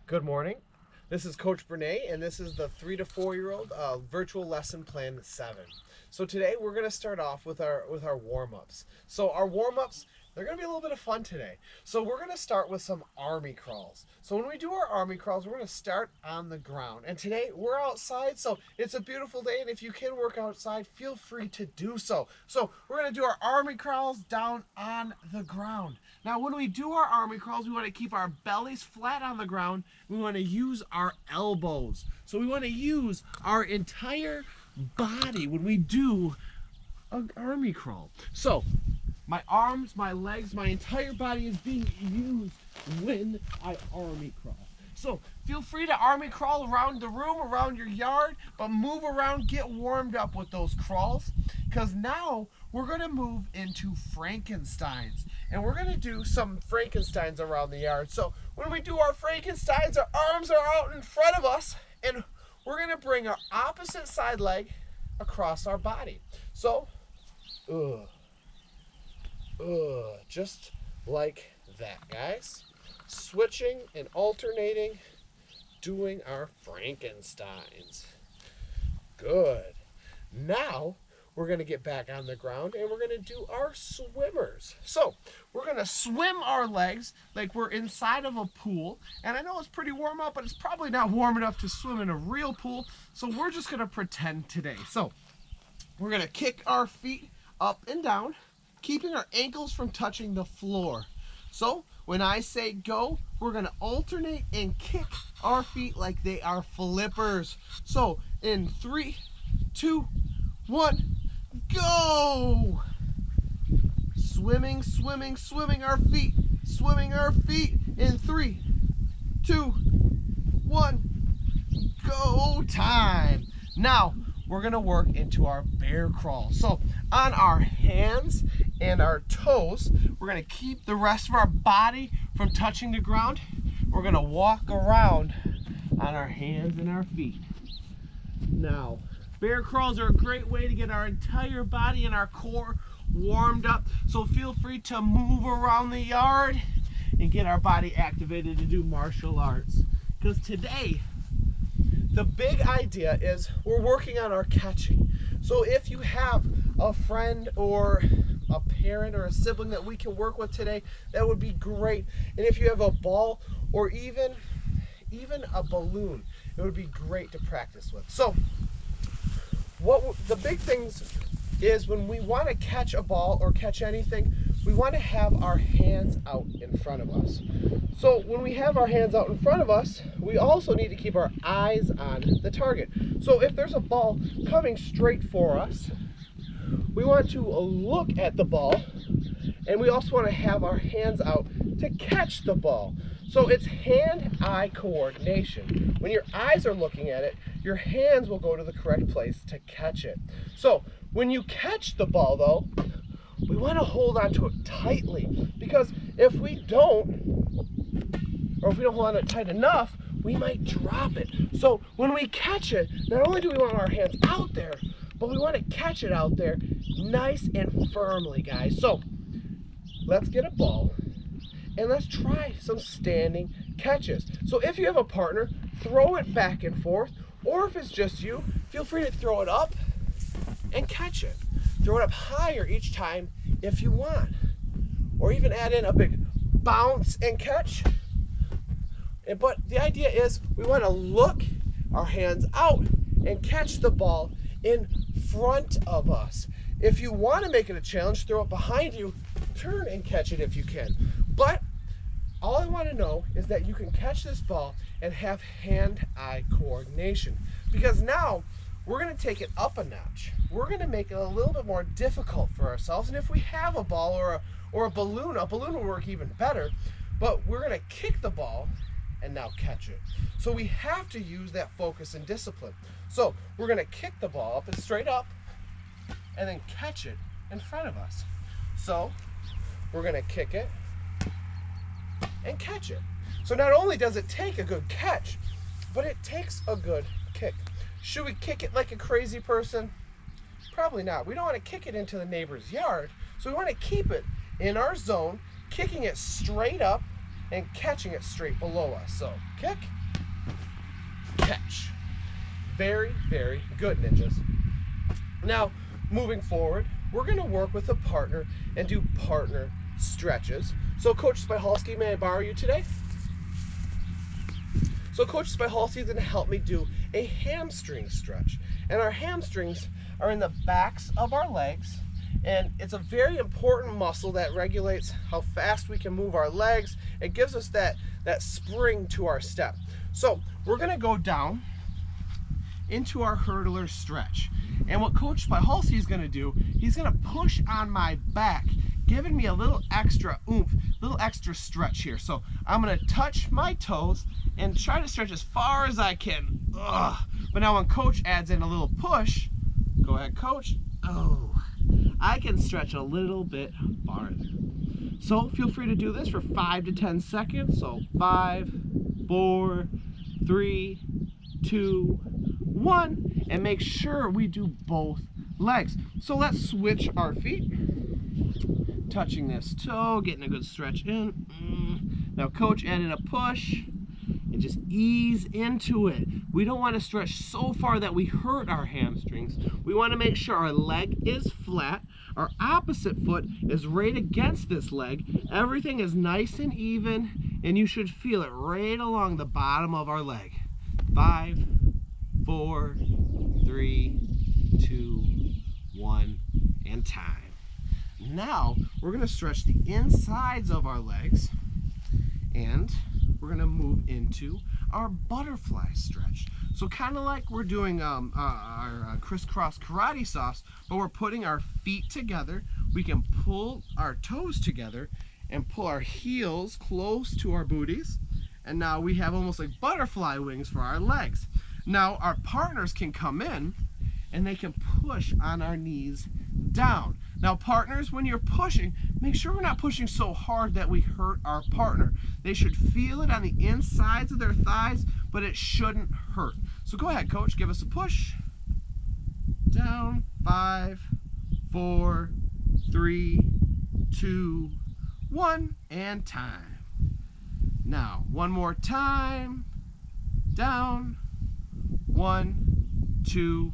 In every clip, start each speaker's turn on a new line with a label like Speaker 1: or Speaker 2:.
Speaker 1: Good morning. This is Coach Brene, and this is the 3 to 4-year-old virtual lesson plan 7. So today we're going to start off with our warm-ups. So our warm-ups, they're going to be a little bit of fun today. So we're going to start with some army crawls. So when we do our army crawls, we're going to start on the ground. And today we're outside, so it's a beautiful day, and if you can work outside, feel free to do so. So we're going to do our army crawls down on the ground. Now when we do our army crawls, we want to keep our bellies flat on the ground. We want to use our elbows. So we want to use our entire body when we do an army crawl. So my arms, my legs, my entire body is being used when I army crawl. So feel free to army crawl around the room, around your yard, but move around, get warmed up with those crawls, because now we're going to move into Frankensteins. And we're going to do some Frankensteins around the yard. So when we do our Frankensteins, our arms are out in front of us, and we're going to bring our opposite side leg across our body. So, just like that, guys. Switching and alternating, doing our Frankensteins. Good. Now, we're going to get back on the ground and we're going to do our swimmers. So we're going to swim our legs like we're inside of a pool. And I know it's pretty warm out, but it's probably not warm enough to swim in a real pool. So we're just going to pretend today. So we're going to kick our feet up and down, keeping our ankles from touching the floor. So when I say go, we're going to alternate and kick our feet like they are flippers. So in 3, 2, 1, go! Swimming, swimming, swimming our feet. Swimming our feet in 3, 2, 1, go time. Now, we're gonna work into our bear crawl. So on our hands and our toes, we're gonna keep the rest of our body from touching the ground. We're gonna walk around on our hands and our feet. Now, bear crawls are a great way to get our entire body and our core warmed up. So feel free to move around the yard and get our body activated to do martial arts. Because today, the big idea is we're working on our catching. So if you have a friend or a parent or a sibling that we can work with today, that would be great. And if you have a ball or even a balloon, it would be great to practice with. So the big things is when we want to catch a ball or catch anything, we want to have our hands out in front of us. So when we have our hands out in front of us, we also need to keep our eyes on the target. So if there's a ball coming straight for us, we want to look at the ball, and we also want to have our hands out to catch the ball. So it's hand-eye coordination. When your eyes are looking at it, your hands will go to the correct place to catch it. So when you catch the ball, though, we want to hold on to it tightly, because if we don't hold on to it tight enough, we might drop it. So when we catch it, not only do we want our hands out there, but we want to catch it out there nice and firmly, guys. So let's get a ball and let's try some standing catches. So if you have a partner, throw it back and forth, or if it's just you, feel free to throw it up and catch it. Throw it up higher each time if you want, or even add in a big bounce and catch. But the idea is we want to look our hands out and catch the ball in front of us. If you want to make it a challenge, throw it behind you, turn and catch it if you can. But all I want to know is that you can catch this ball and have hand-eye coordination, because now we're going to take it up a notch. We're going to make it a little bit more difficult for ourselves. And if we have a ball or a balloon will work even better. But we're going to kick the ball and now catch it. So we have to use that focus and discipline. So we're going to kick the ball up and straight up, and then catch it in front of us. So we're going to kick it and catch it. So not only does it take a good catch, but it takes a good kick. Should we kick it like a crazy person? Probably not. We don't want to kick it into the neighbor's yard, so we want to keep it in our zone, kicking it straight up and catching it straight below us. So kick, catch. Very, very good, ninjas. Now, moving forward, we're going to work with a partner and do partner stretches. So Coach Spihalski, may I borrow you today? So Coach Spihalski is going to help me do a hamstring stretch. And our hamstrings are in the backs of our legs. And it's a very important muscle that regulates how fast we can move our legs. It gives us that spring to our step. So we're going to go down into our hurdler stretch. And what Coach Spihalski is going to do, he's going to push on my back, giving me a little extra oomph, a little extra stretch here. So I'm going to touch my toes and try to stretch as far as I can. Ugh. But now when Coach adds in a little push, go ahead, Coach. Oh, I can stretch a little bit farther. So feel free to do this for 5 to 10 seconds. So 5, 4, 3, 2, 1, and make sure we do both legs. So let's switch our feet. Touching this toe, getting a good stretch in. Now Coach added a push, and just ease into it. We don't want to stretch so far that we hurt our hamstrings. We want to make sure our leg is flat, our opposite foot is right against this leg. Everything is nice and even, and you should feel it right along the bottom of our leg. 5, 4, 3, 2, 1, and time. Now we're going to stretch the insides of our legs, and we're going to move into our butterfly stretch. So kind of like we're doing our crisscross karate sauce, but we're putting our feet together. We can pull our toes together and pull our heels close to our booties. And now we have almost like butterfly wings for our legs. Now our partners can come in and they can push on our knees down. Now partners, when you're pushing, make sure we're not pushing so hard that we hurt our partner. They should feel it on the insides of their thighs, but it shouldn't hurt. So go ahead, Coach, give us a push. Down, 5, 4, 3, 2, 1, and time. Now, one more time. Down, 1, 2,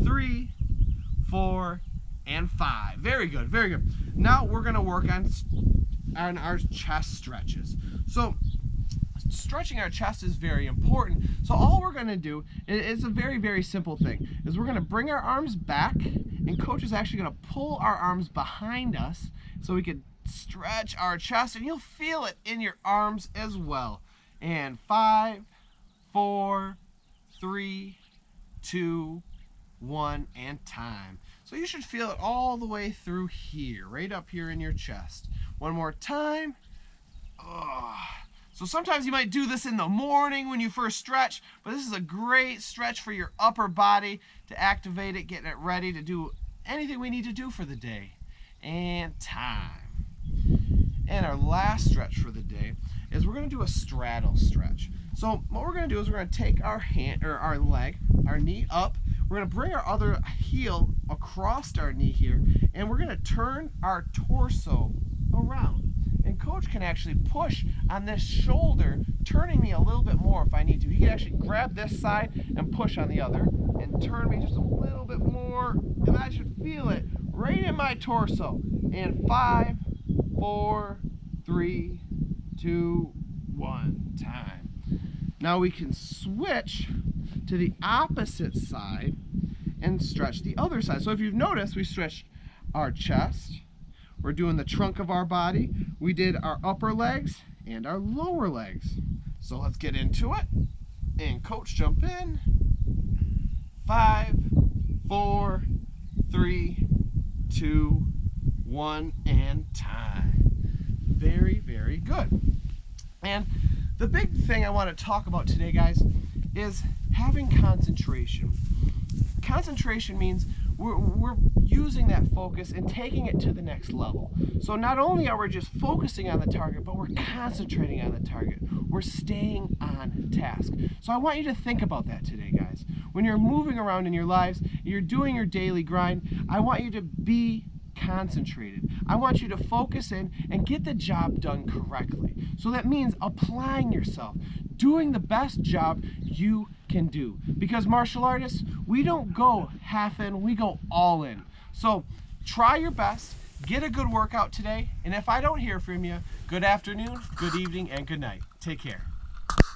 Speaker 1: 3, 4, and 5. Very good, very good. Now we're going to work on our chest stretches. So stretching our chest is very important. So all we're going to do is a very, very simple thing. Is we're going to bring our arms back, and Coach is actually going to pull our arms behind us so we can stretch our chest, and you'll feel it in your arms as well. And 5, 4, 3, 2, 1, and time. So you should feel it all the way through here, right up here in your chest. One more time. So sometimes you might do this in the morning when you first stretch, but this is a great stretch for your upper body to activate it, getting it ready to do anything we need to do for the day. And time. And our last stretch for the day is we're going to do a straddle stretch. So what we're going to do is we're going to take our hand or our leg, our knee up. We're going to bring our other heel across our knee here, and we're going to turn our torso around. And Coach can actually push on this shoulder, turning me a little bit more if I need to. He can actually grab this side and push on the other and turn me just a little bit more, and I should feel it right in my torso. And 5, 4, 3, 2, 1, time. Now we can switch to the opposite side and stretch the other side. So if you've noticed, we stretched our chest, we're doing the trunk of our body, we did our upper legs and our lower legs. So let's get into it. And Coach, jump in. 5, 4, 3, 2, 1, and time. Very, very good. And the big thing I want to talk about today, guys, is having concentration. Concentration means we're using that focus and taking it to the next level. So not only are we just focusing on the target, but we're concentrating on the target. We're staying on task. So I want you to think about that today, guys. When you're moving around in your lives, you're doing your daily grind, I want you to be concentrated. I want you to focus in and get the job done correctly. So that means applying yourself, doing the best job you can do. Because martial artists, we don't go half in, we go all in. So try your best, get a good workout today, and if I don't hear from you, good afternoon, good evening, and good night. Take care.